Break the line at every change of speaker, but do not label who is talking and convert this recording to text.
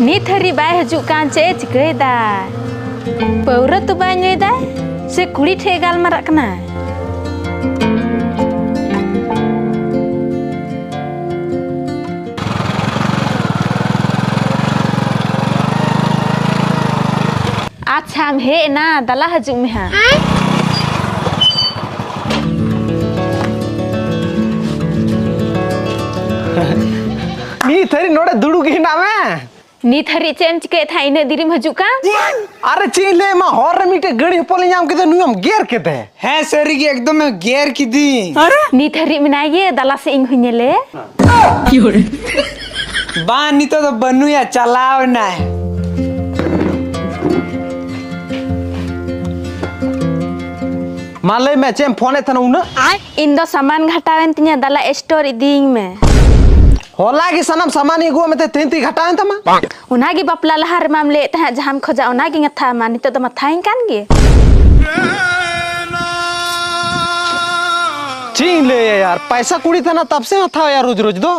नीत हरी बाय हजू कान चे चिकैदा पौरा तो बाय नुयदा से कुड़ी ठे गालमाराग कना अच्छा हम हे ना दला हजू में हा
नी थरी नोड़े दुड़ू की ना में
नी थरी चेम चिके था इने दिरिम हजू का
अरे चीले मा हॉर मीटे गड़ी पोले नाम के नुयम गेर केते
है सरी की एकदम गेर की दी
अरे
नी थरी मिनाये दला से इंग हुनेले
बानी तो बनू या चलाव ना है
माले में चेम फोने था उन
इन दो सामान घटावेन तिnya दला स्टोर इदिंग में
होला की सनम सामान ही गो में ते तीन ती घटाएं तमा
उनागी बापला लहार मामले तहा जहाम खोजा उनागी ngथा मा नितो दमा थाइन कान गे
चीले यार पैसा कुड़ी था ना तब से था यार रोज रोज दो